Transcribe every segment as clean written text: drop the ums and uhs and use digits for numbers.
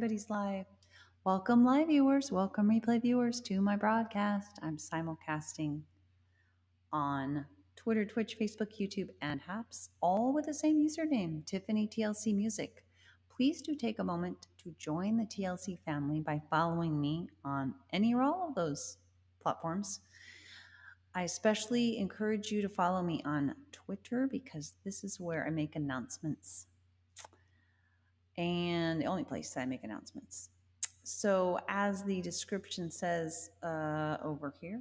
everybody's live. Welcome, live viewers. Welcome, replay viewers, to my broadcast. I'm simulcasting on Twitter, Twitch, Facebook, YouTube, and Haps, all with the same username, Tiffany TLC Music. Please do take a moment to join the TLC family by following me on any or all of those platforms. I especially encourage you to follow me on Twitter because this is where I make announcements. And the only place that I make announcements. So as the description says over here,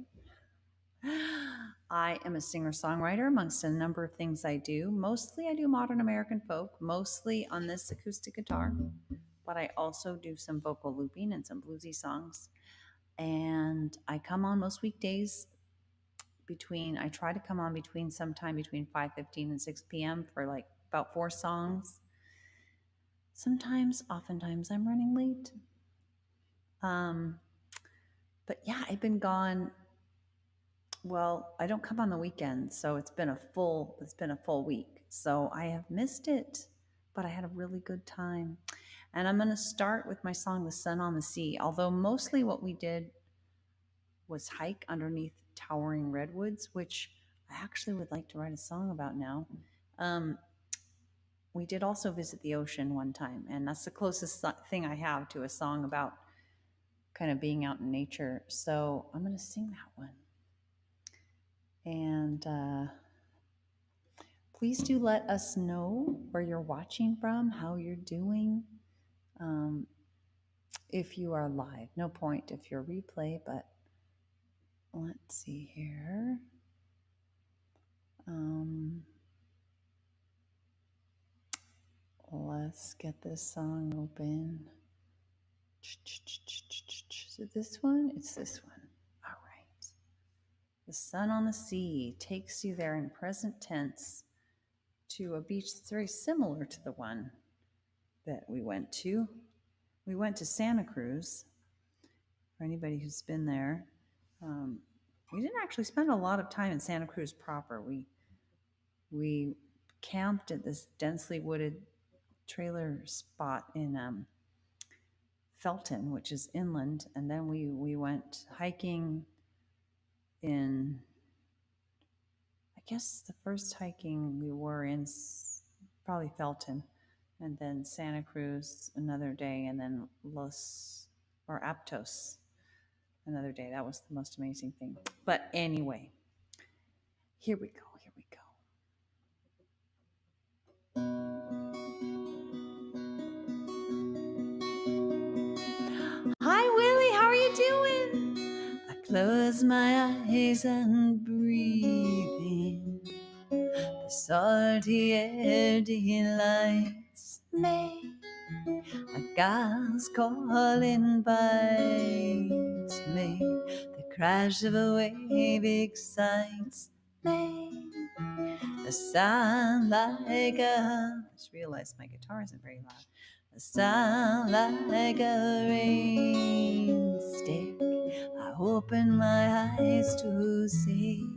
I am a singer-songwriter amongst a number of things I do. Mostly I do modern American folk, mostly on this acoustic guitar, but I also do some vocal looping and some bluesy songs. And I come on most weekdays I try to come on sometime between 5:15 and 6 p.m. for like about 4 songs. Oftentimes I'm running late. But yeah, I've been gone. Well, I don't come on the weekends, so it's been a full week. So I have missed it, but I had a really good time. And I'm going to start with my song, The Sun on the Sea. Although mostly what we did was hike underneath towering redwoods, which I actually would like to write a song about now. We did also visit the ocean one time, and that's the closest thing I have to a song about kind of being out in nature. So I'm going to sing that one. And please do let us know where you're watching from, how you're doing. If you are live, no point if you're replay, but let's see here. Let's get this song open. Is it this one? It's this one. All right. The Sun on the Sea takes you there in present tense to a beach that's very similar to the one that we went to. We went to Santa Cruz. For anybody who's been there, we didn't actually spend a lot of time in Santa Cruz proper. We camped at this densely wooded trailer spot in Felton, which is inland, and then we went hiking in, I guess the first hiking we were in probably Felton, and then Santa Cruz another day, and then Aptos another day. That was the most amazing thing. But anyway, here we go. Hi, Willie. How are you doing? I close my eyes and breathe in the salty air delights me. A gas call invites me. The crash of a wave excites me. The sound like I just realized my guitar isn't very loud. The sound like a rain stick. I open my eyes to see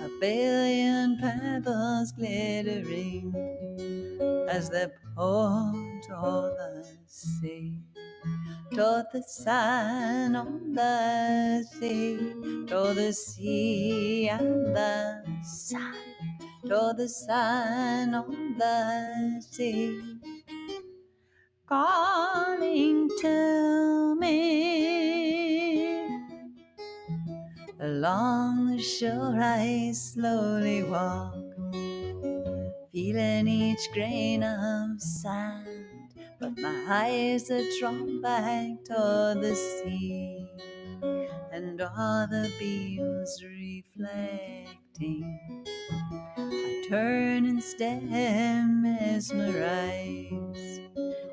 a billion pebbles glittering as they pour toward the sea. Toward the sun on the sea, toward the sea and the sun, toward the sun on the sea, calling to me. Along the shore I slowly walk, feeling each grain of sand, but my eyes are drawn back toward the sea, and all the beams reflecting. I turn and stare mesmerized,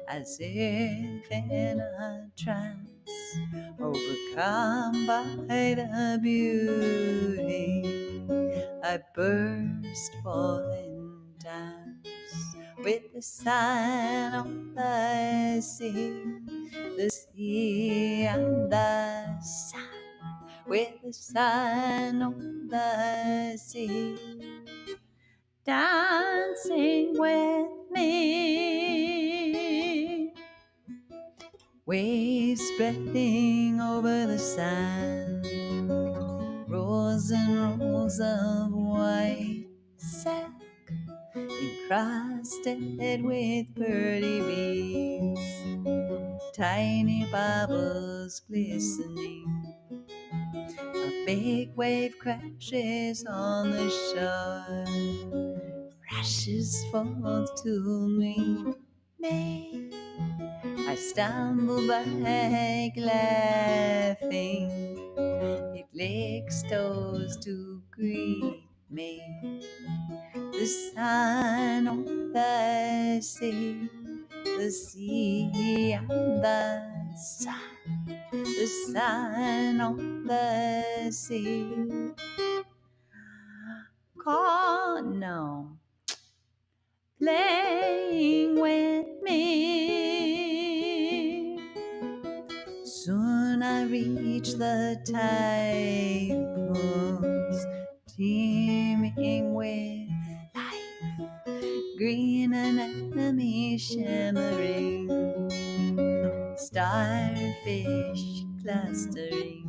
as if in a trance, overcome by the beauty. I burst forth in dance with the sun on the sea and the sun, with the sun on the sea, dancing with me. waves spreading over the sand, rows and rows of white silk encrusted with pearly beads, tiny bubbles glistening. A big wave crashes on the shore, crashes forth to meet me. I stumble back laughing. It licks toes to greet me. The sun on the sea and the sun on the sea. Call no, playing with me. Soon I reach the tide pools, teeming with life, green anemone shimmering, starfish clustering.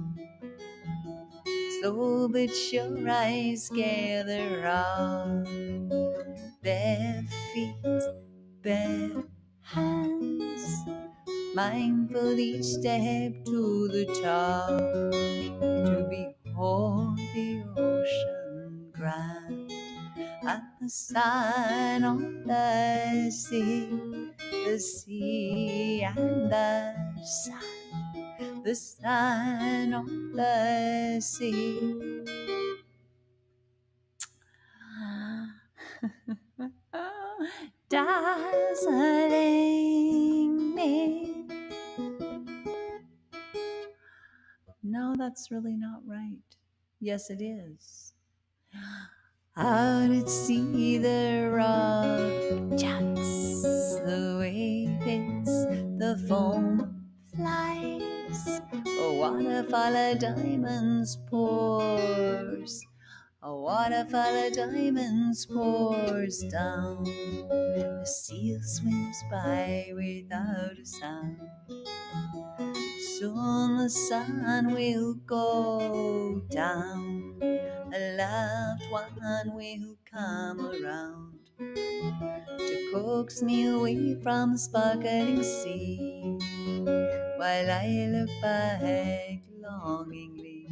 Slow but sure I gather round, bare feet, bare hands, mindful each step to the top, to behold the ocean grand, and the sun on the sea and the sun on the sea. Dazzling me. No, that's really not right. Yes, it is. Out at sea, the rock juts, the wave hits, the foam flies. A waterfall of diamonds pours. A waterfall of diamonds pours down. A seal swims by without a sound. Soon the sun will go down. A loved one will come around to coax me away from the sparkling sea, while I look back longingly,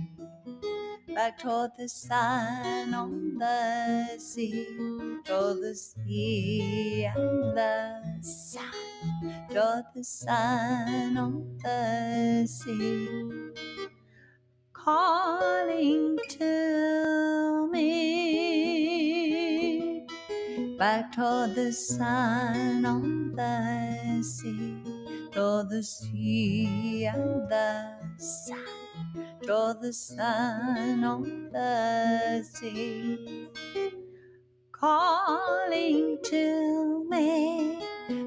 back toward the sun on the sea, toward the sea and the sun, toward the sun on the sea, calling to me, back toward the sun on the sea, toward the sea and the sun, toward the sun on the sea, calling to me,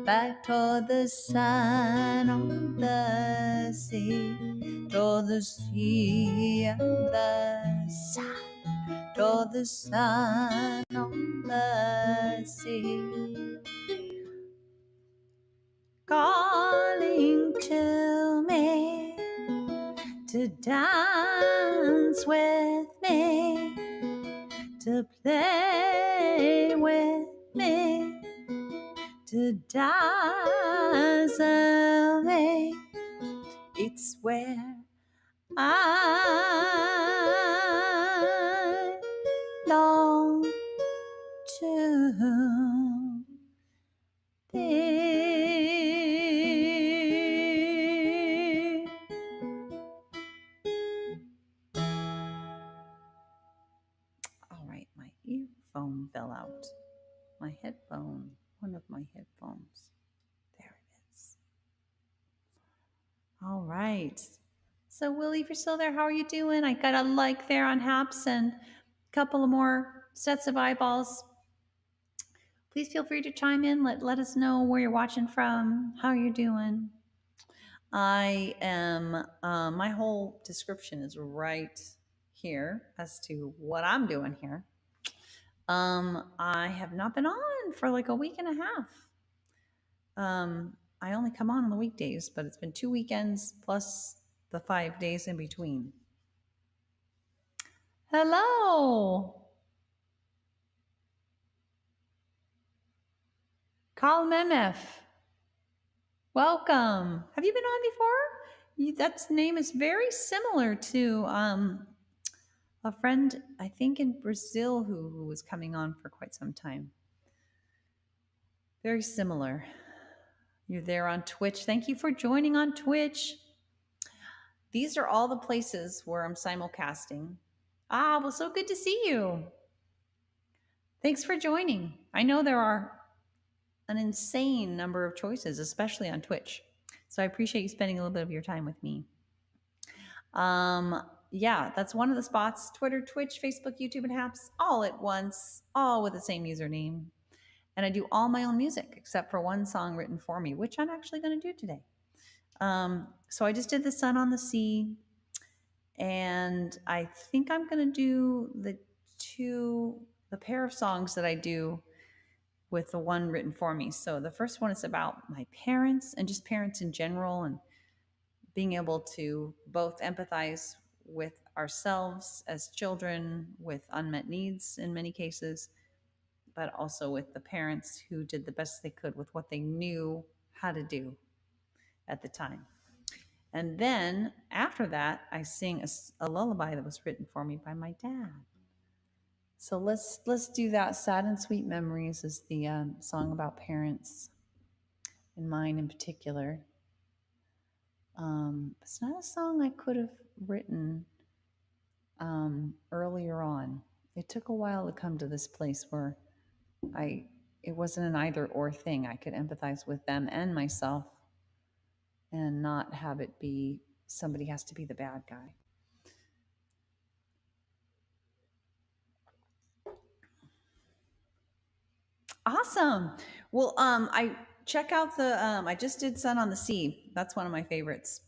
back toward the sun on the sea, toward the sea and the sun, toward the sun on the sea, calling to me to dance with me, to play with me, to dazzle me. It's where I long to be. All right, my earphone fell out. My headphone, one of my headphones. There it is. All right. So, Willie, if you're still there, how are you doing? I got a like there on Haps and a couple of more sets of eyeballs. Please feel free to chime in. Let us know where you're watching from, how you're doing. I am, my whole description is right here as to what I'm doing here. I have not been on for like a week and a half. I only come on the weekdays, but it's been 2 weekends plus the 5 days in between. Hello. Carl Memef. Welcome. Have you been on before? That name is very similar to a friend, I think in Brazil, who was coming on for quite some time. Very similar. You're there on Twitch. Thank you for joining on Twitch. These are all the places where I'm simulcasting. Well, so good to see you. Thanks for joining. I know there are an insane number of choices, especially on Twitch. So I appreciate you spending a little bit of your time with me. Yeah, that's one of the spots. Twitter, Twitch, Facebook, YouTube, and Haps, all at once, all with the same username. And I do all my own music, except for one song written for me, which I'm actually going to do today. So I just did The Sun on the Sea. And I think I'm going to do the pair of songs that I do with the one written for me. So the first one is about my parents and just parents in general, and being able to both empathize with ourselves as children with unmet needs in many cases, but also with the parents who did the best they could with what they knew how to do at the time. And then after that, I sing a lullaby that was written for me by my dad. So let's do that. Sad and Sweet Memories is the song about parents, and mine in particular. It's not a song I could have written earlier on. It took a while to come to this place where it wasn't an either or thing. I could empathize with them and myself and not have it be somebody has to be the bad guy. Awesome. Well, I check out the I just did Sun on the Sea. That's one of my favorites.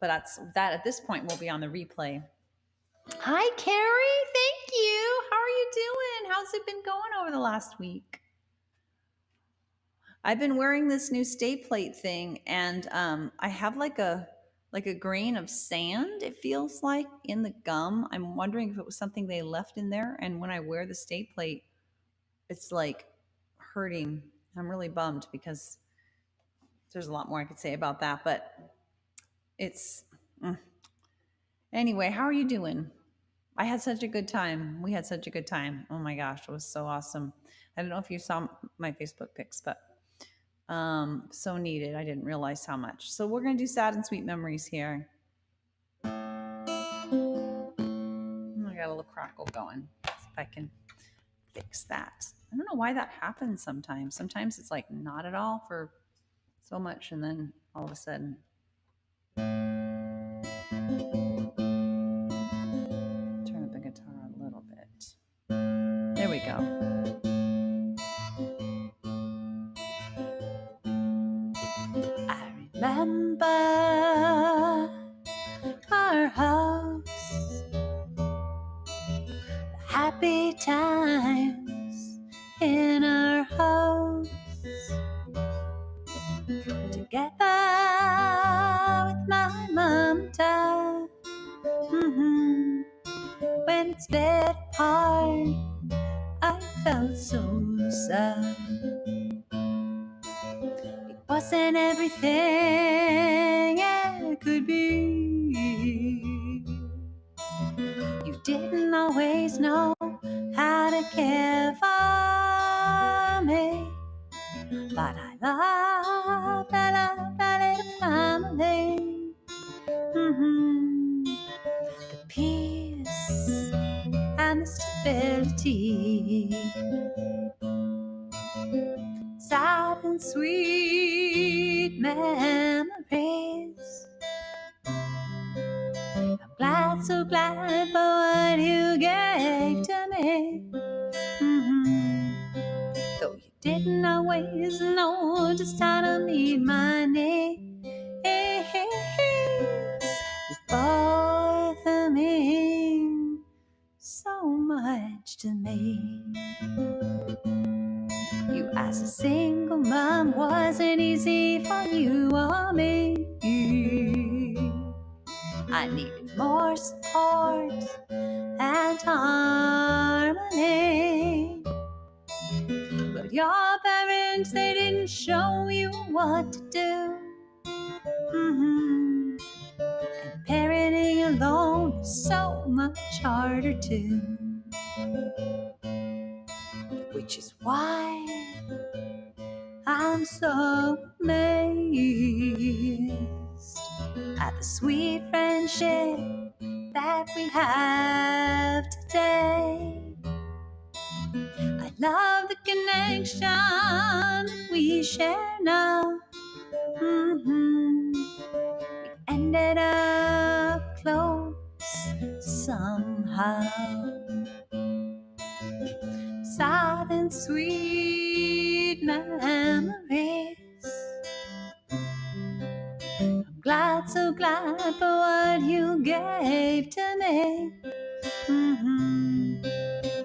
But that at this point will be on the replay. Hi, Carrie. Thank you. How are you doing? How's it been going over the last week? I've been wearing this new stay plate thing, and I have like a grain of sand, it feels like, in the gum. I'm wondering if it was something they left in there, and when I wear the stay plate, it's like hurting. I'm really bummed because there's a lot more I could say about that, but it's anyway. How are you doing? I had such a good time. We had such a good time. Oh my gosh, it was so awesome. I don't know if you saw my Facebook pics, but so needed. I didn't realize how much. So we're gonna do Sad and Sweet Memories here. I got a little crackle going. See if I can fix that. I don't know why that happens sometimes. Sometimes it's like not at all for so much, and then all of a sudden. Turn up the guitar a little bit. There we go. I remember our house, the happy times in our house, together with my mom and dad. When it's split apart, I felt so sad. It wasn't everything it could be. You didn't always know how to care for me, but I love that little family. The peace and the stability, sad and sweet memories. I'm glad, so glad for what you gave to me. Though you didn't always know just how to meet my needs. You both mean so much to me. You as a single mom wasn't easy for you. me. I needed more support and harmony. But your parents, they didn't show you what to do. And parenting alone is so much harder too. Which is why I'm so amazed at the sweet friendship that we have today. I love the connection that we share now. We ended up close somehow. Sad and sweet memories. I'm glad, so glad for what you gave to me.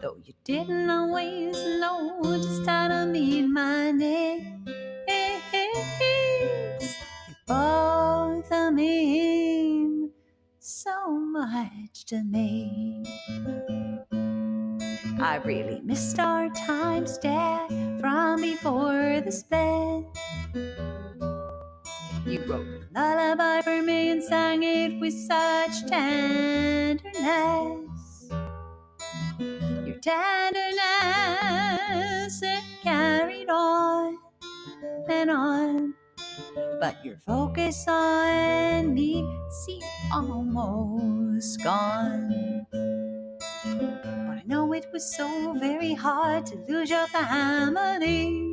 Though you didn't always know just how to meet my needs. You both mean so much to me. I really missed our times, Dad, from before this bed. You wrote a lullaby for me and sang it with such tenderness. Your tenderness, it carried on and on. But your focus on me seemed almost gone. But I know it was so very hard to lose your family.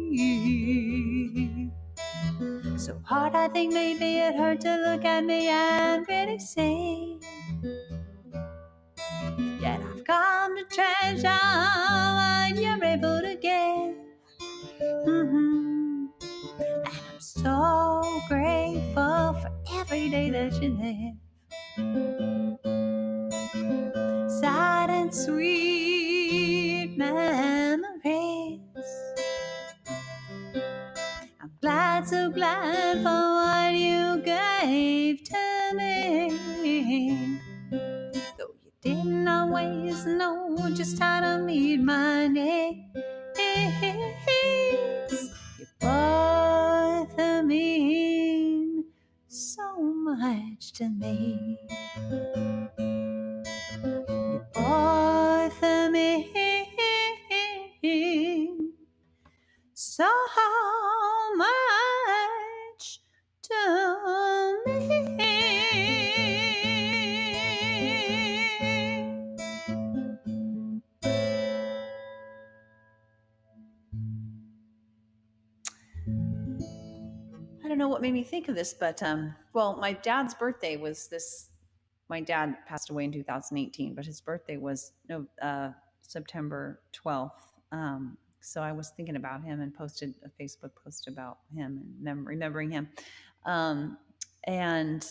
So hard, I think maybe it hurt to look at me and really see. Yet I've come to treasure what you're able to give. And I'm so grateful for every day that you live. Sad and sweet memories. I'm glad, so glad for what you gave to me. Though you didn't always know just how to meet my needs. You both mean so much to me. You both mean so much to me. I don't know what made me think of this, but well, my dad's birthday was this. My dad passed away in 2018, but his birthday was September 12th. So I was thinking about him and posted a Facebook post about him and remembering him. And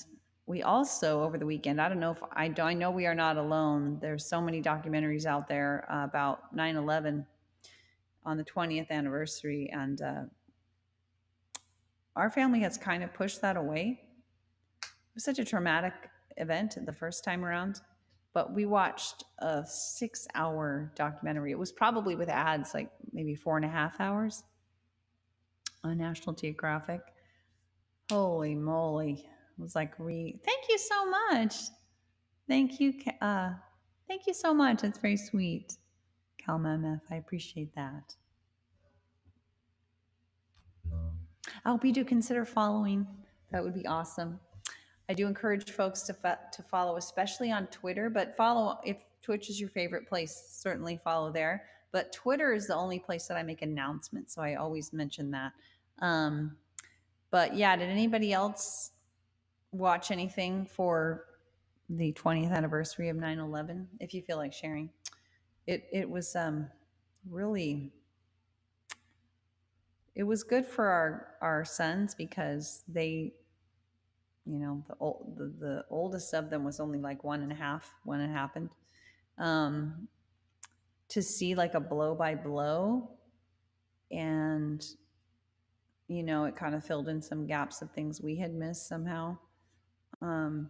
we also, over the weekend, I don't know if I know we are not alone. There's so many documentaries out there about 9/11 on the 20th anniversary. And our family has kind of pushed that away. It was such a traumatic event the first time around, but we watched a 6-hour documentary. It was probably with ads, like maybe 4.5 hours on National Geographic. Holy moly. It was like, thank you so much. Thank you. Thank you so much. It's very sweet. Calma MF, I appreciate that. I hope you do consider following. That would be awesome. I do encourage folks to follow, especially on Twitter, but follow, if Twitch is your favorite place, certainly follow there. But Twitter is the only place that I make announcements, so I always mention that. But yeah, did anybody else watch anything for the 20th anniversary of 9/11? If you feel like sharing, it was really, it was good for our sons because they, you know, the oldest of them was only like 1.5 when it happened. To see like a blow by blow and you know, it kind of filled in some gaps of things we had missed somehow. Um,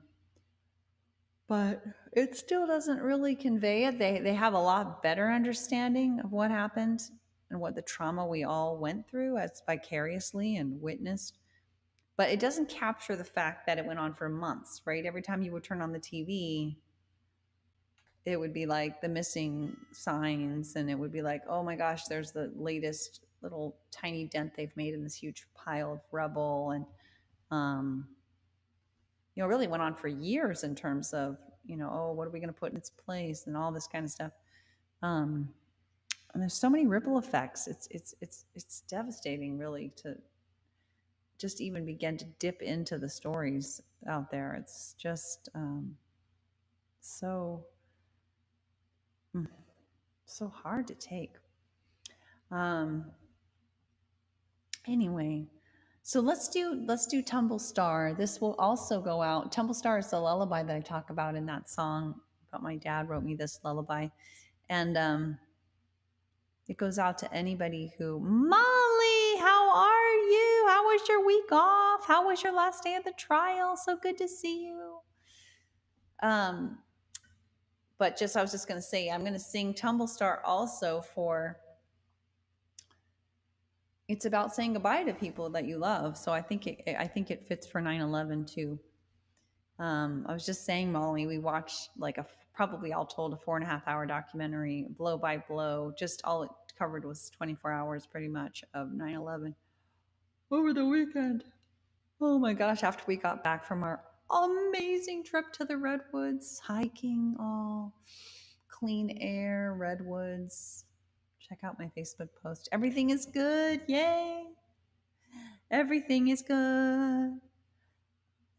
but it still doesn't really convey it. They have a lot better understanding of what happened and what the trauma we all went through as vicariously and witnessed. But it doesn't capture the fact that it went on for months, right? Every time you would turn on the TV, it would be like the missing signs, and it would be like, oh my gosh, there's the latest little tiny dent they've made in this huge pile of rubble. And um, you know, really went on for years in terms of, you know, oh, what are we going to put in its place and all this kind of stuff. Um, and there's so many ripple effects. It's devastating, really, to just even begin to dip into the stories out there. It's just so so hard to take. Um, anyway, so let's do Tumble Star. This will also go out. Tumble Star is the lullaby that I talk about in that song about my dad wrote me this lullaby, and it goes out to anybody who, Molly, how are you? How was your week off? How was your last day of the trial? So good to see you. But I was just going to say, I'm going to sing Tumble Star also for, it's about saying goodbye to people that you love. So I think it fits for 9/11 too. I was just saying, Molly, we watched like probably all told a 4.5 hour documentary, blow by blow. Just all it covered was 24 hours pretty much of 9/11 over the weekend. Oh my gosh, after we got back from our amazing trip to the Redwoods, hiking, all clean air, Redwoods. Check out my Facebook post. Everything is good. Yay. Everything is good.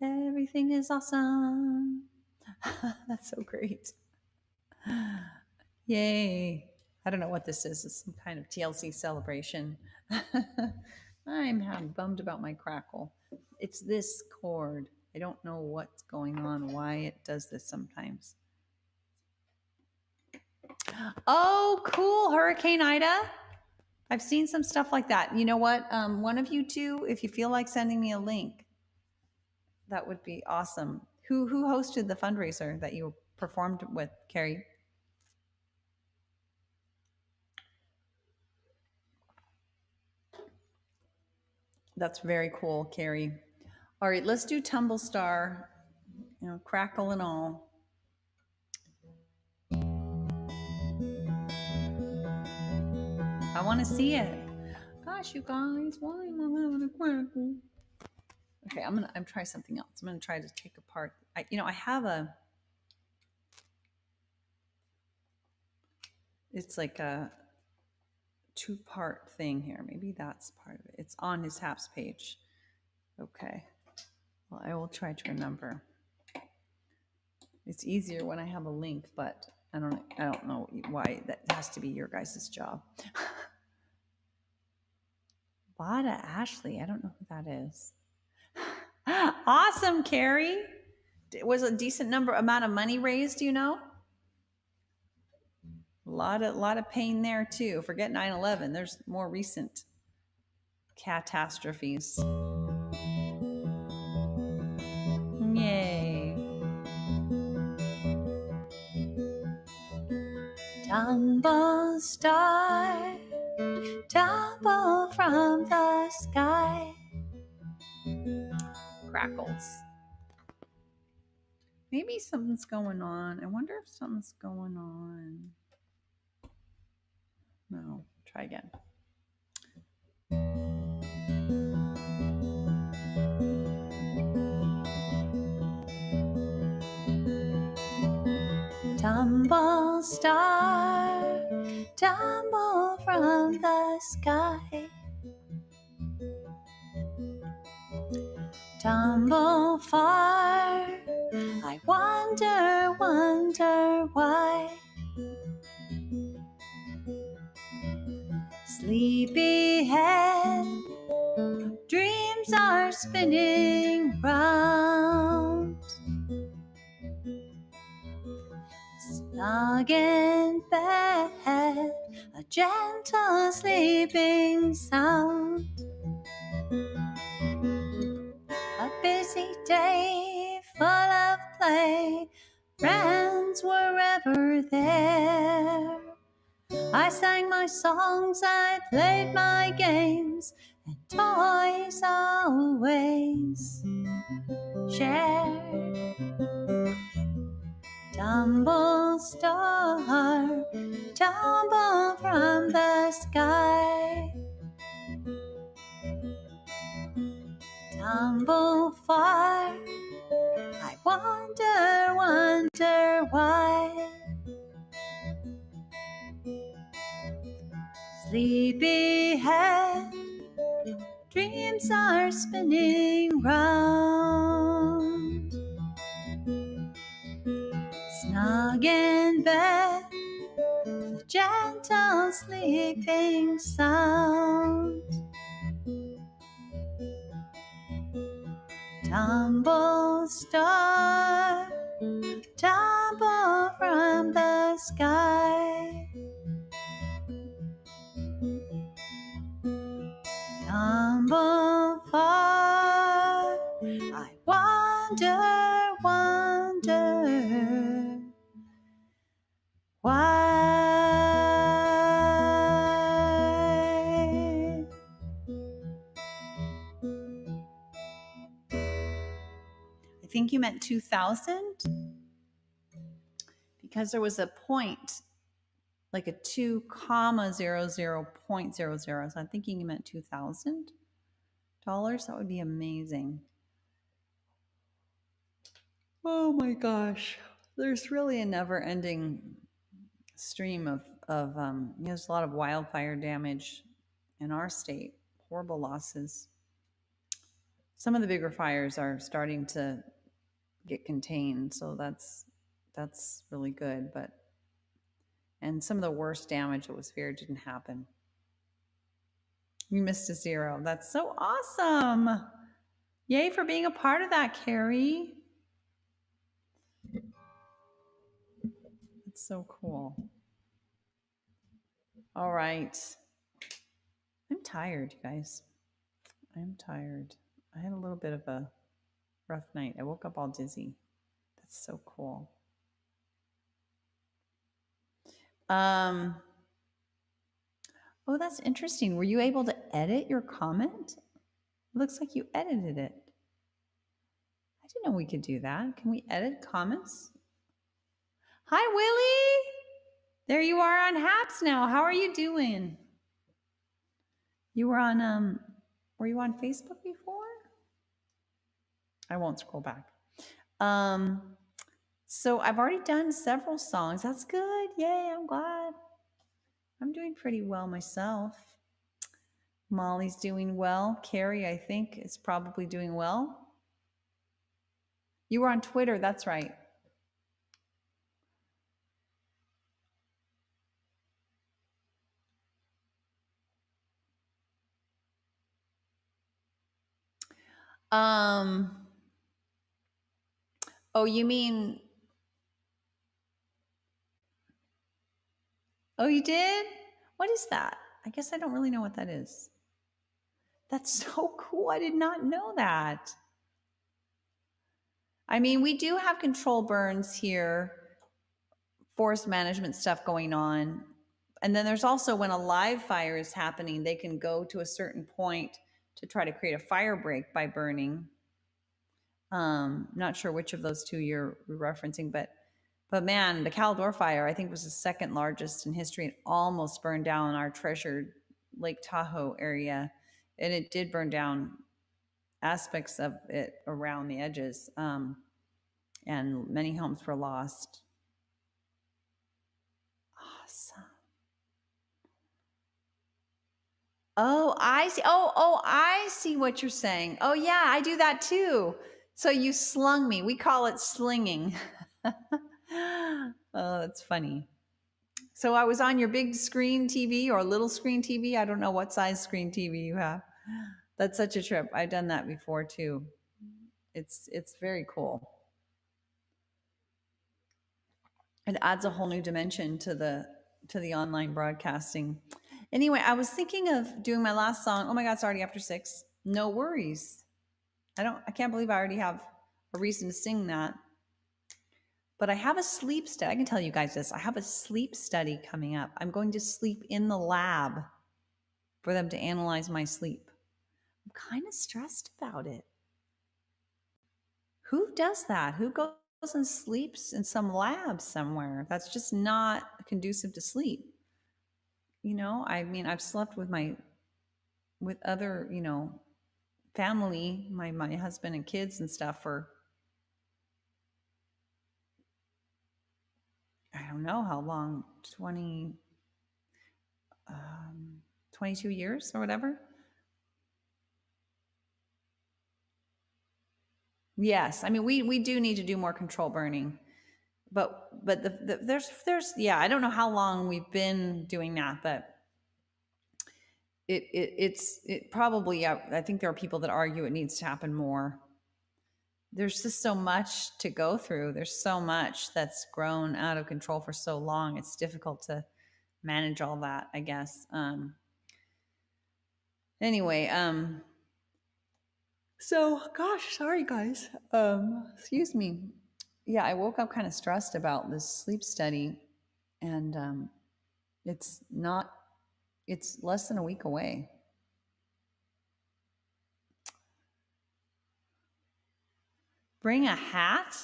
Everything is awesome. That's so great. Yay. I don't know what this is. It's some kind of TLC celebration. I'm bummed about my crackle. It's this cord. I don't know what's going on, why it does this sometimes. Oh, cool. Hurricane Ida. I've seen some stuff like that. You know what? One of you two, if you feel like sending me a link, that would be awesome. Who hosted the fundraiser that you performed with, Carrie? That's very cool, Carrie. All right, let's do Tumble Star. You know, crackle and all. I want to see it. Gosh, you guys, why am I having a crackle? Okay, I'm try something else. I'm gonna try to take apart. I have a. It's like a 2-part thing here. Maybe that's part of it. It's on his HAPS page. Okay. Well, I will try to remember. It's easier when I have a link, but I don't know why that has to be your guys' job. Bada Ashley, I don't know who that is. Awesome, Carrie. Was a decent amount of money raised, you know? A lot of pain there too. Forget 9/11. There's more recent catastrophes. Yay. Tumble star, tumble from the sky. Crackles. Maybe something's going on. I wonder if something's going on. No, try again. Tumble star, tumble from the sky. Tumble far, I wonder why. Sleepyhead, dreams are spinning round. Snug in bed, a gentle sleeping sound. day full of play, friends were ever there. I sang my songs, I played my games, and toys always shared. Tumble star, tumble from the sky, tumble far, I wonder, wonder why. Sleepyhead, dreams are spinning round. Snug in bed, the gentle sleeping sound. Tumble star, tumble from the sky. Tumble far, I wonder, wonder why. I think you meant 2000 because there was a point, like a 2,00.00. So I'm thinking you meant $2,000. That would be amazing. Oh my gosh. There's really a never ending stream of there's a lot of wildfire damage in our state, horrible losses. Some of the bigger fires are starting to get contained, so that's really good, and some of the worst damage that was feared didn't happen. You missed a 0. That's so awesome. Yay for being a part of that, Carrie. That's so cool. All right. I'm tired, you guys. I'm tired. I had a little bit of a rough night. I woke up all dizzy. That's so cool. Oh, that's interesting. Were you able to edit your comment? It looks like you edited it. I didn't know we could do that. Can we edit comments? Hi, Willie. There you are on Haps now. How are you doing? You were on, were you on Facebook before? I won't scroll back. So I've already done several songs. That's good. Yay, I'm glad. I'm doing pretty well myself. Molly's doing well. Carrie, I think, is probably doing well. You were on Twitter, that's right. Oh, you mean, oh, you did? What is that? I guess I don't really know what that is. That's so cool. I did not know that. I mean, we do have control burns here, forest management stuff going on. And then there's also when a live fire is happening, they can go to a certain point to try to create a fire break by burning. Not sure which of those two you're referencing, but man, the Caldor fire, I think, was the second largest in history and almost burned down our treasured Lake Tahoe area. And it did burn down aspects of it around the edges. And many homes were lost. Awesome. Oh, I see. Oh, I see what you're saying. Oh, yeah, I do that too. So you slung me. We call it slinging. Oh, that's funny. So I was on your big screen TV or little screen TV. I don't know what size screen TV you have. That's such a trip. I've done that before too. It's very cool. It adds a whole new dimension to the online broadcasting. Anyway, I was thinking of doing my last song. Oh my God, it's already after 6. No worries. I can't believe I already have a reason to sing that. But I have a sleep study. I can tell you guys this. I have a sleep study coming up. I'm going to sleep in the lab for them to analyze my sleep. I'm kind of stressed about it. Who does that? Who goes and sleeps in some lab somewhere? That's just not conducive to sleep. You know, I mean, I've slept with other, family, my husband and kids and stuff for, I don't know how long, 22 years or whatever. Yes, I mean we do need to do more control burning, but there's yeah, I don't know how long we've been doing that, but it probably, I think there are people that argue it needs to happen more. There's just so much to go through. There's so much that's grown out of control for so long. It's difficult to manage all that, I guess. Anyway, so gosh, sorry guys. Excuse me. Yeah, I woke up kind of stressed about this sleep study, and it's not. It's less than a week away. Bring a hat?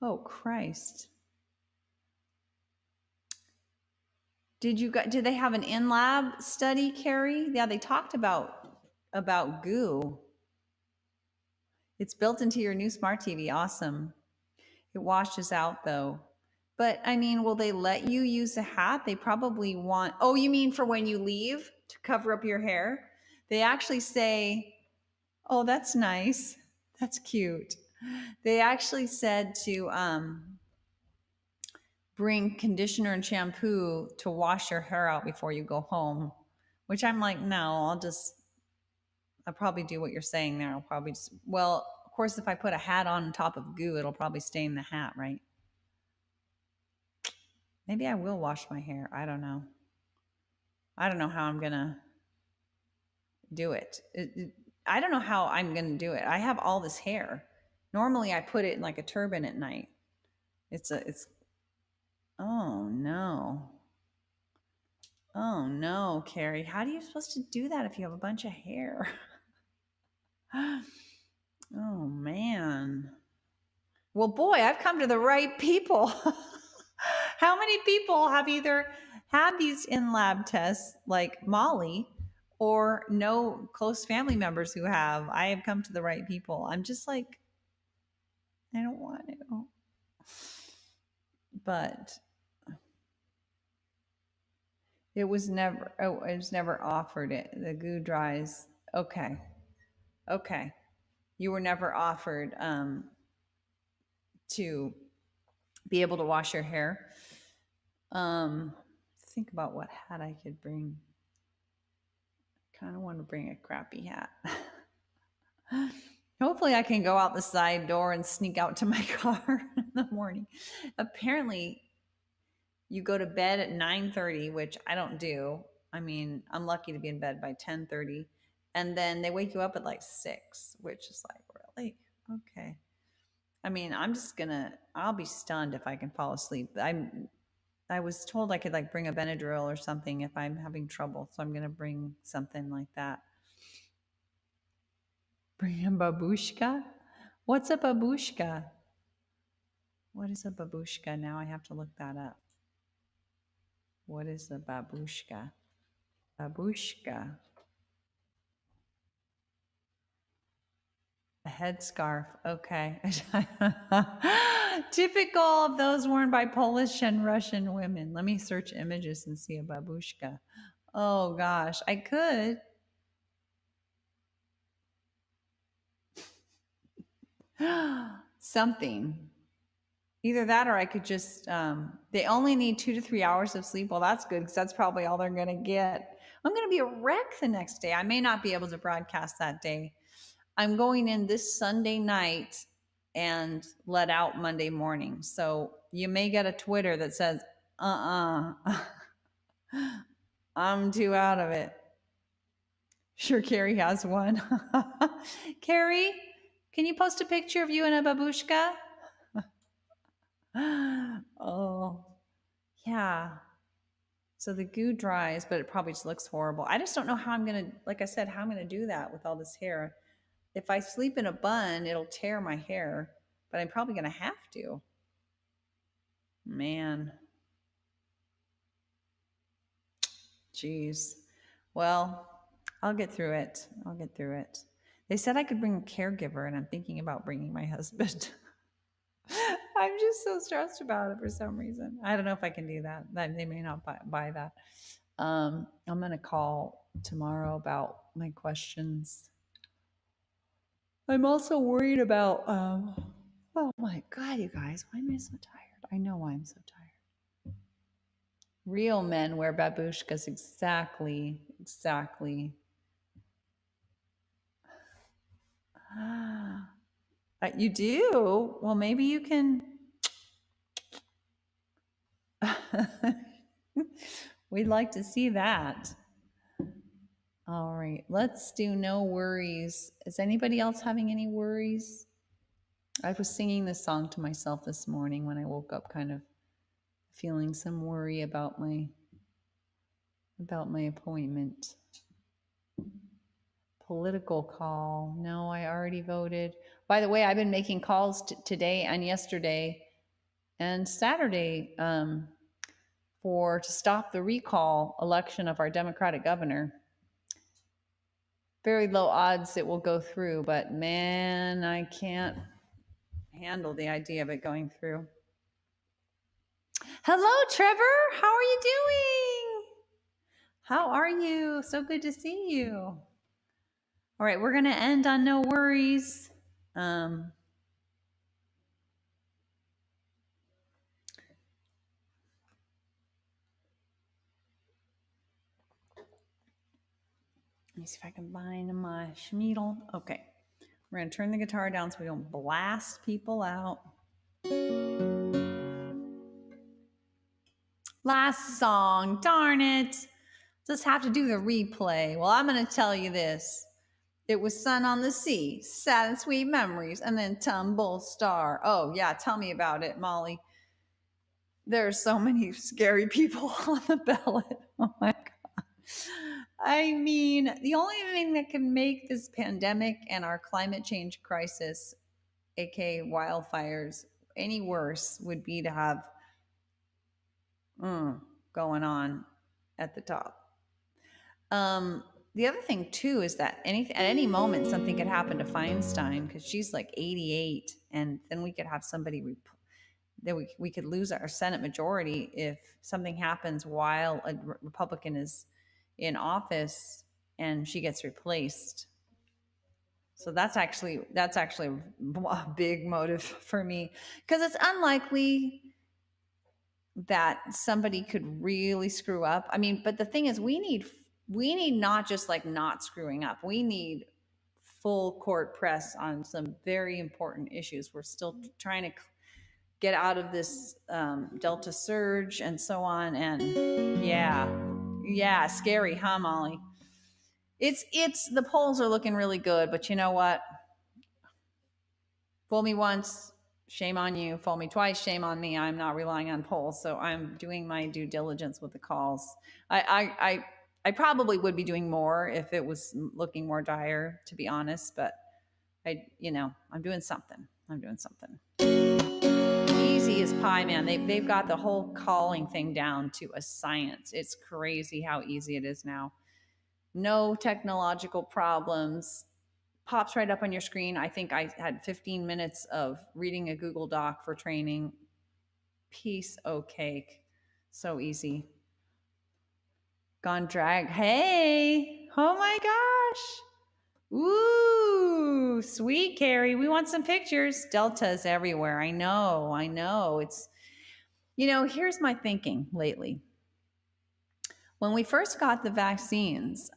Oh Christ! Did they have an in-lab study, Carrie? Yeah, they talked about goo. It's built into your new smart TV. Awesome. It washes out though. But I mean, will they let you use a hat? They probably want, oh, you mean for when you leave to cover up your hair? They actually say, oh, that's nice. That's cute. They actually said to bring conditioner and shampoo to wash your hair out before you go home, which I'm like, no, I'll probably do what you're saying there. I'll probably just, well, of course, if I put a hat on top of goo, it'll probably stain the hat, right? Maybe I will wash my hair. I don't know. I don't know how I'm going to do it. I don't know how I'm going to do it. I have all this hair. Normally I put it in like a turban at night. Oh no. Oh no, Carrie. How are you supposed to do that if you have a bunch of hair? Oh man. Well, boy, I've come to the right people. How many people have either had these in lab tests like Molly or no close family members who have? I have come to the right people. I'm just like, I don't want to. But it was never offered. It the goo dries. Okay. Okay. You were never offered to be able to wash your hair. Think about what hat I could bring. Kind of want to bring a crappy hat. Hopefully I can go out the side door and sneak out to my car in the morning. Apparently you go to bed at 9:30, which I don't do. I mean, I'm lucky to be in bed by 10:30. And then they wake you up at like 6, which is like, really? Okay. I mean, I'll be stunned if I can fall asleep. I was told I could like bring a Benadryl or something if I'm having trouble. So I'm going to bring something like that. Bring a babushka? What's a babushka? What is a babushka? Now I have to look that up. What is a babushka? Babushka. A headscarf. Okay. Typical of those worn by Polish and Russian women. Let me search images and see a babushka. Oh gosh, I could. Something. Either that or I could just, they only need 2 to 3 hours of sleep. Well, that's good because that's probably all they're going to get. I'm going to be a wreck the next day. I may not be able to broadcast that day. I'm going in this Sunday night and let out Monday morning. So you may get a Twitter that says, I'm too out of it. Sure, Carrie has one. Carrie, Can you post a picture of you and a babushka? Oh, yeah. So the goo dries, but it probably just looks horrible. I just don't know how I'm going to, like I said, how I'm going to do that with all this hair. If I sleep in a bun, it'll tear my hair, but I'm probably going to have to. Man. Jeez. Well, I'll get through it. I'll get through it. They said I could bring a caregiver, and I'm thinking about bringing my husband. I'm just so stressed about it for some reason. I don't know if I can do that. They may not buy that. I'm gonna call tomorrow about my questions. I'm also worried about. Oh my god, you guys! Why am I so tired? I know why I'm so tired. Real men wear babushkas. Exactly. Exactly. You do? Well, maybe you can. We'd like to see that. All right, let's do no worries. Is anybody else having any worries? I was singing this song to myself this morning when I woke up, kind of feeling some worry about my appointment. Political call. No, I already voted. By the way, I've been making calls today and yesterday and Saturday to stop the recall election of our Democratic governor. Very low odds it will go through, but man, I can't handle the idea of it going through. Hello, Trevor. How are you doing? How are you? So good to see you. All right, we're going to end on no worries. Let me see if I can find my schmeedle. Okay. We're going to turn the guitar down so we don't blast people out. Last song. Darn it. Just have to do the replay. Well, I'm going to tell you this. It was Sun on the Sea, Sad and Sweet Memories, and then Tumble Star. Oh, yeah. Tell me about it, Molly. There are so many scary people on the ballot. Oh, my God. I mean, the only thing that can make this pandemic and our climate change crisis, aka wildfires, any worse would be to have going on at the top. The other thing too is that at any moment something could happen to Feinstein because she's like 88, and then we could have somebody that we could lose our Senate majority if something happens while a Republican is in office and she gets replaced. So that's actually a big motive for me, because it's unlikely that somebody could really screw up. I mean, but the thing is, we need not just like not screwing up. We need full court press on some very important issues. We're still trying to get out of this Delta surge and so on. And yeah, scary, huh, Molly? It's the polls are looking really good, but you know what? Fool me once, shame on you. Fool me twice, shame on me. I'm not relying on polls, so I'm doing my due diligence with the calls. I probably would be doing more if it was looking more dire, to be honest, but I'm doing something. Easy as pie, man. They've got the whole calling thing down to a science. It's crazy how easy it is now. No technological problems. Pops right up on your screen. I think I had 15 minutes of reading a Google Doc for training. Piece o' cake. So easy. Gone drag. Hey. Oh my gosh. Ooh, sweet Carrie. We want some pictures. Deltas everywhere. I know. It's, here's my thinking lately. When we first got the vaccines,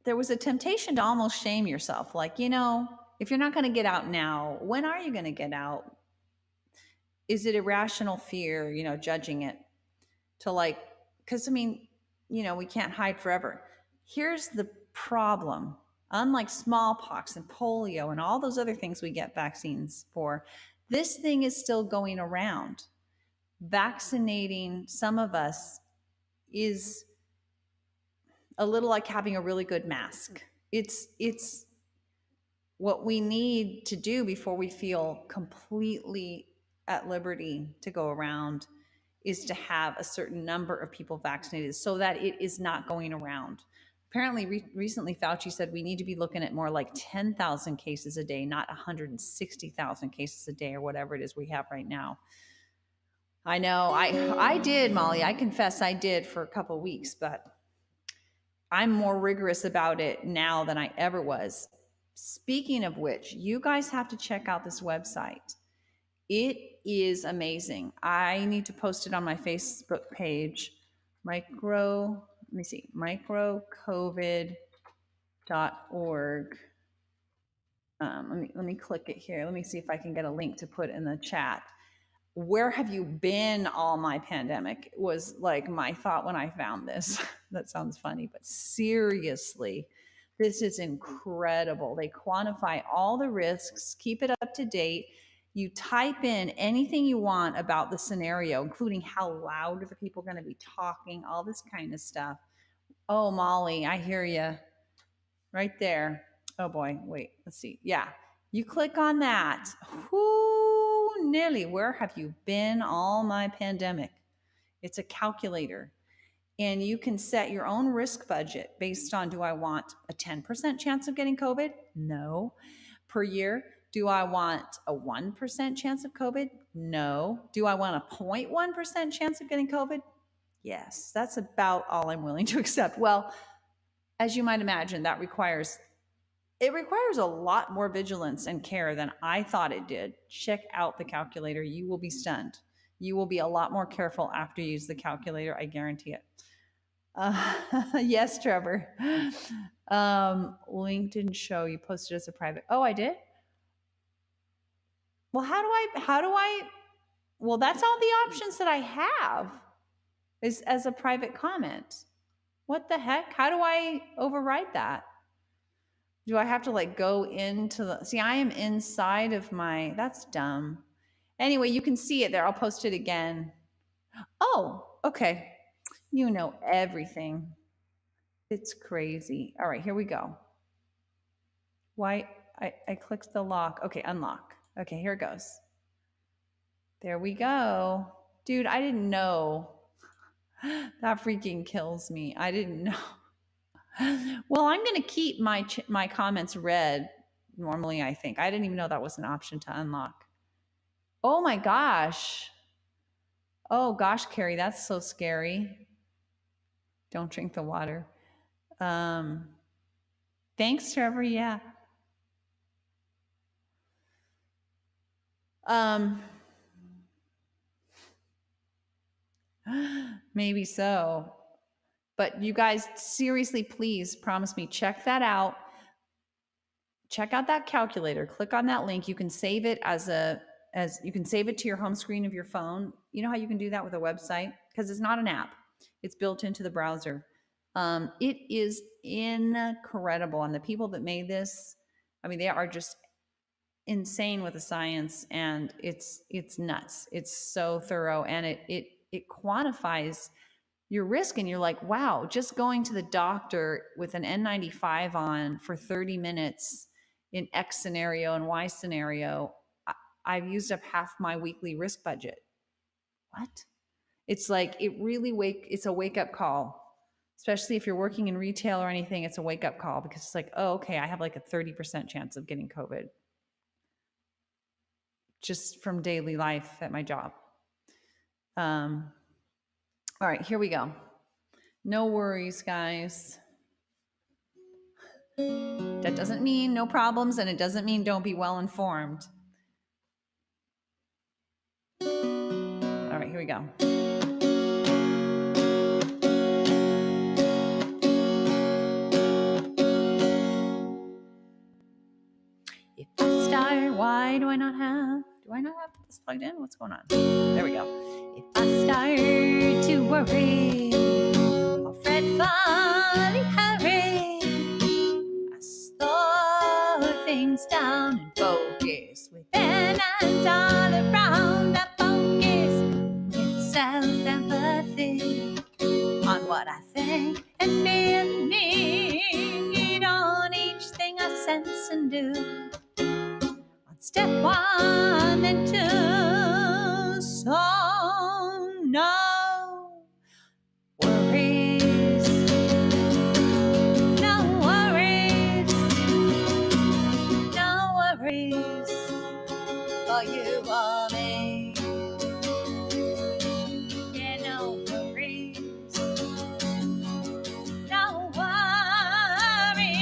there was a temptation to almost shame yourself. Like, if you're not going to get out now, when are you going to get out? Is it irrational fear, judging it because we can't hide forever. Here's the problem. Unlike smallpox and polio and all those other things we get vaccines for, this thing is still going around. Vaccinating some of us is a little like having a really good mask. It's what we need to do before we feel completely at liberty to go around is to have a certain number of people vaccinated so that it is not going around. Apparently, recently Fauci said we need to be looking at more like 10,000 cases a day, not 160,000 cases a day or whatever it is we have right now. I know, I did, Molly. I confess I did for a couple of weeks, but I'm more rigorous about it now than I ever was. Speaking of which, you guys have to check out this website. It is amazing. I need to post it on my Facebook page. microcovid.org. Let me click it here. Let me see if I can get a link to put in the chat. Where have you been all my pandemic was like my thought when I found this. That sounds funny, but seriously, this is incredible. They quantify all the risks, keep it up to date. You type in anything you want about the scenario, including how loud are the people going to be talking, all this kind of stuff. Oh, Molly, I hear you right there. Oh boy, wait, let's see. Yeah, you click on that. Whoo, Nelly, where have you been all my pandemic? It's a calculator. And you can set your own risk budget based on, do I want a 10% chance of getting COVID? No. Per year, do I want a 1% chance of COVID? No. Do I want a 0.1% chance of getting COVID? Yes. That's about all I'm willing to accept. Well, as you might imagine, that requires a lot more vigilance and care than I thought it did. Check out the calculator. You will be stunned. You will be a lot more careful after you use the calculator. I guarantee it. Yes, Trevor. Link didn't show. You posted as a private. Oh, I did? Well, well, that's all the options that I have is as a private comment. What the heck? How do I override that? Do I have to like go into the, see, I am inside of my, that's dumb. Anyway, you can see it there. I'll post it again. Oh, okay. You know everything. It's crazy. All right, here we go. Why, I clicked the lock. Okay, unlock. Okay, here it goes. There we go. Dude, I didn't know. That freaking kills me. I didn't know. Well, I'm going to keep my comments read normally, I think. I didn't even know that was an option to unlock. Oh my gosh. Oh gosh, Carrie, that's so scary. Don't drink the water. Thanks, Trevor. Yeah. Maybe so. But you guys, seriously, please promise me, check that out. Check out that calculator. Click on that link. You can save it you can save it to your home screen of your phone. You know how you can do that with a website? Because it's not an app. It's built into the browser. It is incredible. And the people that made this, I mean, they are just insane with the science, and it's nuts. It's so thorough, and it quantifies your risk, and you're like, wow, just going to the doctor with an N95 on for 30 minutes in X scenario and Y scenario, I've used up half my weekly risk budget. What? It's like, it's a wake up call, especially if you're working in retail or anything. It's a wake up call because it's like, oh, okay, I have like a 30% chance of getting COVID just from daily life at my job. All right, here we go. No worries, guys. That doesn't mean no problems, and it doesn't mean don't be well informed. All right, here we go. If I start, why do I not have this plugged in? What's going on? There we go. If I start to worry or fret, funny hurry, I hands down and focus within and all around. I focus with self-empathy on what I think and feel, need on each thing I sense and do. On step 1 and 2, so no worries, no worries, no worries for you or me. Yeah, no worries, no worries.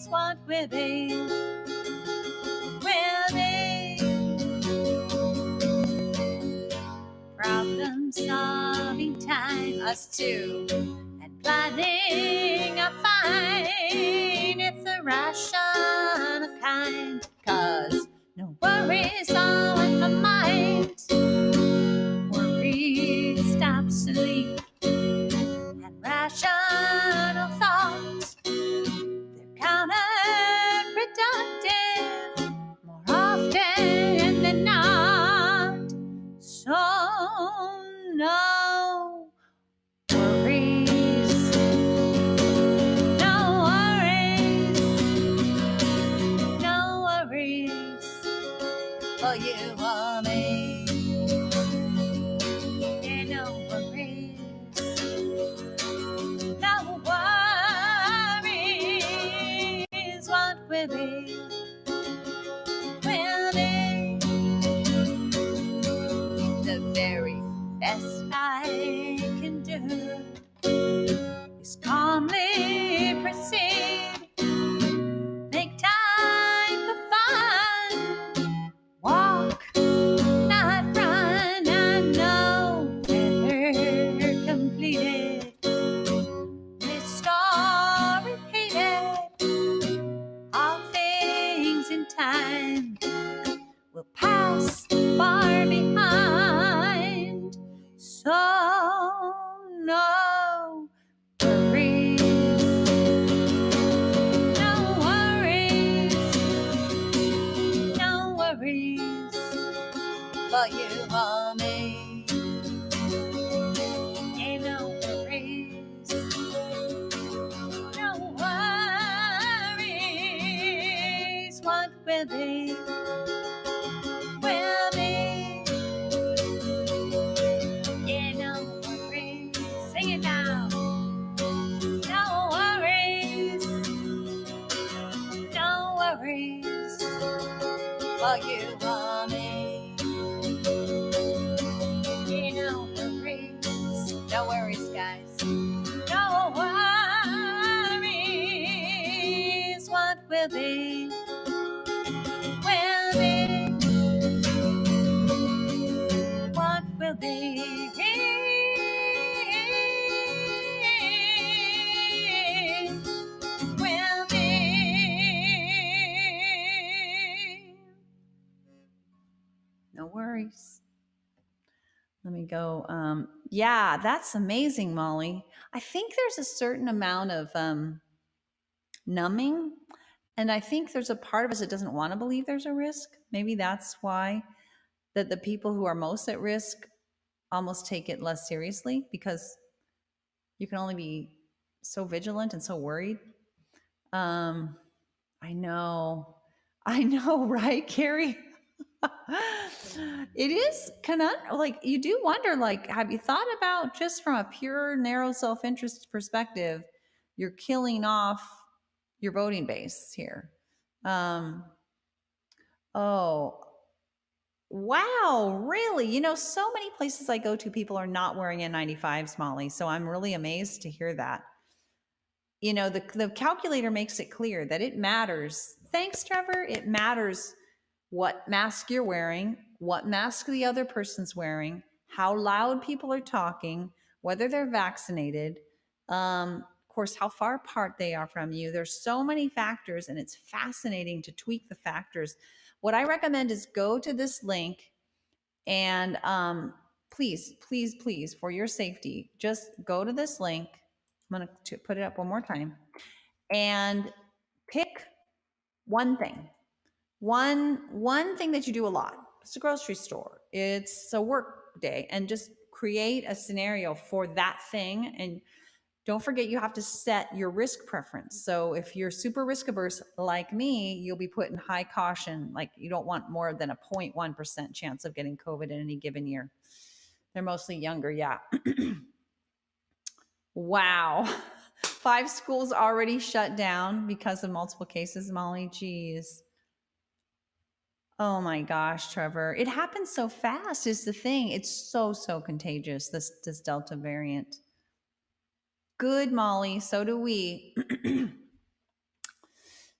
What will be, will be. Problem solving time, us two, and planning a fine. It's a rational kind, 'cause no worries on my mind. Worries stop sleep and rational thoughts. They're counterproductive more often than not. So no worries, no worries, no worries for you or me. Yeah, no worries, no worries. What will be, will be. The very best I can do is calmly proceed, make time for fun, walk, not run. I know better completed, restore repeated, all things in time will pass far behind. So no worries, no worries, no worries for you or me. Ain't no worries, no worries. What will be, will be. Yeah, no worries. Sing it now. No worries, no worries for you or me. Yeah, no worries, no worries, guys. No worries. What will be, will be. What will be, will be. No worries. Let me go. Yeah, that's amazing, Molly. I think there's a certain amount of numbing. And I think there's a part of us that doesn't want to believe there's a risk. Maybe that's why that the people who are most at risk almost take it less seriously, because you can only be so vigilant and so worried. Um, I know, right, Carrie? It is kind of like you do wonder, like, have you thought about, just from a pure narrow self-interest perspective, you're killing off your voting base here. Oh, wow, really? So many places I go to, people are not wearing N95s, Molly. So I'm really amazed to hear that. The calculator makes it clear that it matters. Thanks, Trevor. It matters what mask you're wearing, what mask the other person's wearing, how loud people are talking, whether they're vaccinated, of course, how far apart they are from you. There's so many factors, and it's fascinating to tweak the factors. What I recommend is go to this link and please, please, please, for your safety, just go to this link. I'm going to put it up one more time and pick One thing. One thing that you do a lot. It's a grocery store. It's a work day, and just create a scenario for that thing. And don't forget, you have to set your risk preference. So if you're super risk averse like me, you'll be put in high caution. Like you don't want more than a 0.1% chance of getting COVID in any given year. They're mostly younger. Yeah. Wow. 5 schools already shut down because of multiple cases, Molly. Geez. Oh my gosh, Trevor. It happens so fast is the thing. It's so contagious, this Delta variant. Good, Molly. So do we.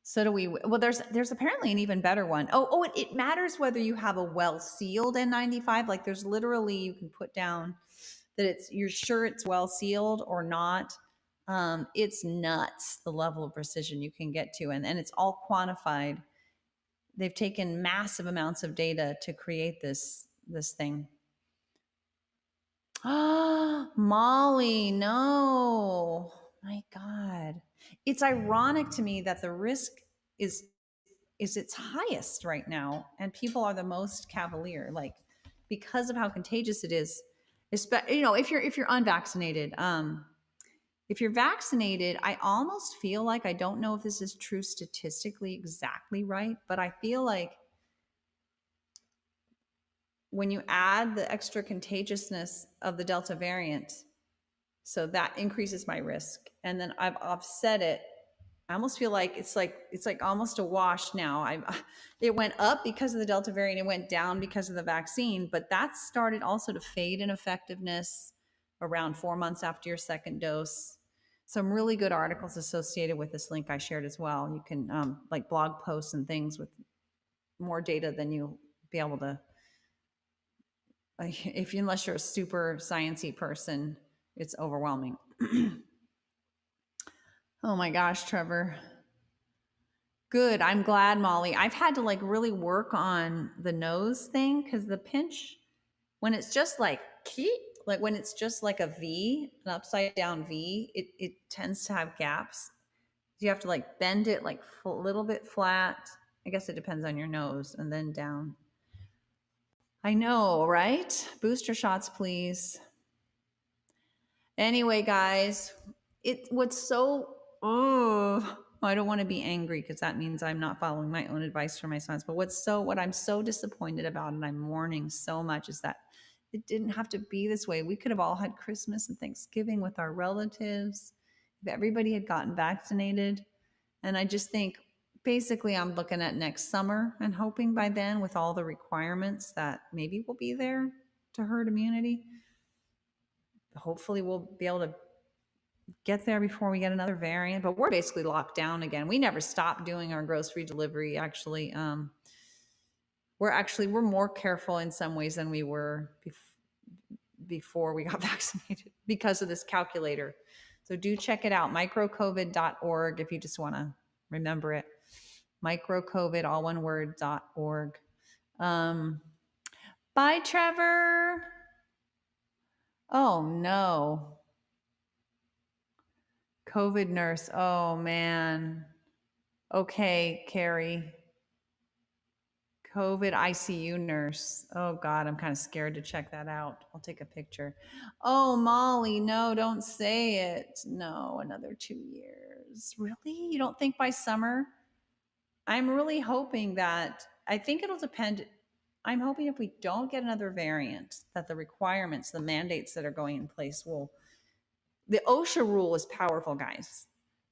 So do we. Well, there's apparently an even better one. It matters whether you have a well-sealed N95. Like there's literally, you can put down that you're sure it's well-sealed or not. It's nuts the level of precision you can get to, and it's all quantified. They've taken massive amounts of data to create this thing. Ah, Molly, no. My God. It's ironic to me that the risk is its highest right now, and people are the most cavalier, like because of how contagious it is. Especially, if you're unvaccinated. If you're vaccinated, I almost feel like, I don't know if this is true statistically exactly right, but I feel like when you add the extra contagiousness of the Delta variant, so that increases my risk. And then I've offset it. I almost feel like it's like almost a wash now. It went up because of the Delta variant, it went down because of the vaccine, but that started also to fade in effectiveness around 4 months after your second dose. Some really good articles associated with this link I shared as well. You can like blog posts and things with more data than you'll be able to, unless you're a super sciencey person, it's overwhelming. Oh my gosh, Trevor. Good. I'm glad, Molly. I've had to like really work on the nose thing, because the pinch, when it's just like when it's just like a V, an upside down V, it tends to have gaps. You have to like bend it like a little bit flat. I guess it depends on your nose, and then down. I know, right? Booster shots, please. Anyway, guys, what's so, oh, I don't want to be angry because that means I'm not following my own advice for my sons. But what I'm so disappointed about, and I'm mourning so much, is that it didn't have to be this way. We could have all had Christmas and Thanksgiving with our relatives if everybody had gotten vaccinated. And I just think, basically, I'm looking at next summer and hoping by then, with all the requirements, that maybe we'll be there to herd immunity. Hopefully we'll be able to get there before we get another variant, but we're basically locked down again. We never stopped doing our grocery delivery. Actually, we're more careful in some ways than we were before we got vaccinated, because of this calculator. So do check it out, microcovid.org, if you just want to remember it. Microcovid, all one word, .org. Bye, Trevor. Oh no. COVID nurse. Oh man. Okay, Carrie. COVID ICU nurse. Oh God, I'm kind of scared to check that out. I'll take a picture. Oh, Molly, no, don't say it. No, another 2 years. Really? You don't think by summer? I'm really hoping that, I think it'll depend. I'm hoping if we don't get another variant, that the requirements, the mandates that are going in place the OSHA rule is powerful, guys.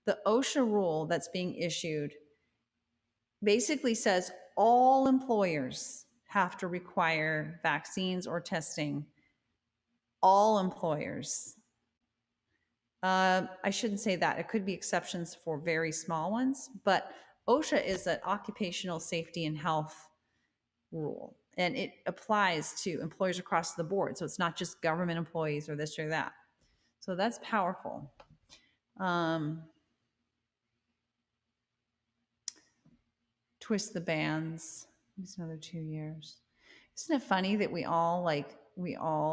The OSHA rule that's being issued basically says all employers have to require vaccines or testing. All employers. I shouldn't say that. It could be exceptions for very small ones, but OSHA is an occupational safety and health rule, and it applies to employers across the board. So it's not just government employees or this or that. So that's powerful. Twist the bands. It's another 2 years. Isn't it funny that we all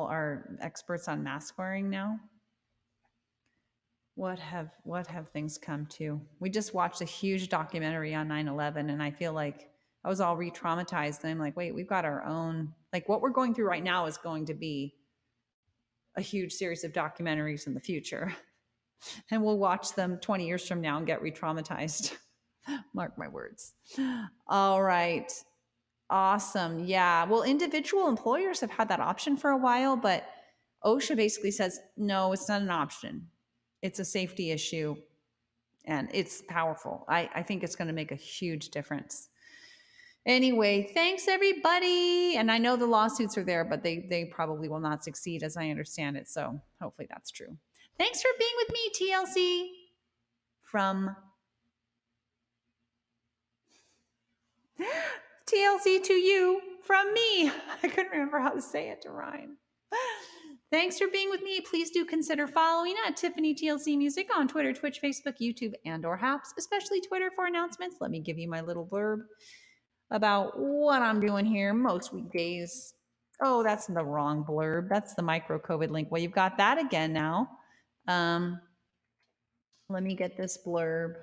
are experts on mask wearing now? what have things come to? We just watched a huge documentary on 9/11, and I feel like I was all re-traumatized. And I'm like, wait, we've got our own, like what we're going through right now is going to be a huge series of documentaries in the future. And we'll watch them 20 years from now and get re-traumatized. Mark my words. All right. Awesome. Yeah. Well, individual employers have had that option for a while, but OSHA basically says, no, it's not an option. It's a safety issue and it's powerful. I think it's going to make a huge difference. Anyway, thanks everybody. And I know the lawsuits are there, but they probably will not succeed as I understand it. So hopefully that's true. Thanks for being with me, TLC. From TLC to you, from me. I couldn't remember how to say it to rhyme. Thanks for being with me. Please do consider following at Tiffany TLC Music on Twitter, Twitch, Facebook, YouTube, and or Haps, especially Twitter for announcements. Let me give you my little blurb about what I'm doing here most weekdays. Oh, that's the wrong blurb. That's the micro COVID link. Well, you've got that again now. Let me get this blurb.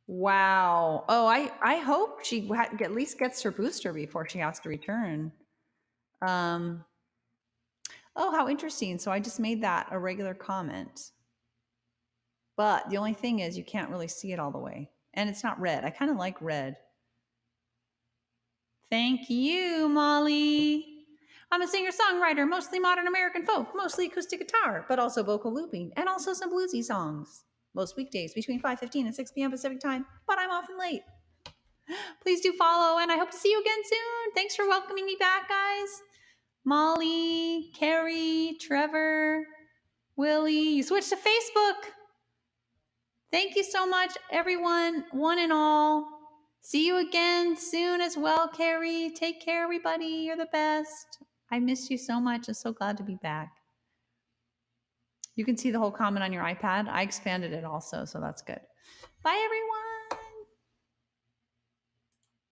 Wow. Oh, I hope she at least gets her booster before she has to return. Oh, how interesting. So I just made that a regular comment. But the only thing is you can't really see it all the way. And it's not red. I kind of like red. Thank you, Molly. I'm a singer-songwriter, mostly modern American folk, mostly acoustic guitar, but also vocal looping, and also some bluesy songs. Most weekdays between 5:15 and 6 p.m. Pacific time, but I'm often late. Please do follow, and I hope to see you again soon. Thanks for welcoming me back, guys. Molly, Carrie, Trevor, Willie, you switched to Facebook. Thank you so much, everyone, one and all. See you again soon as well, Carrie. Take care, everybody. You're the best. I miss you so much. I'm so glad to be back. You can see the whole comment on your iPad. I expanded it also, so that's good. Bye, everyone.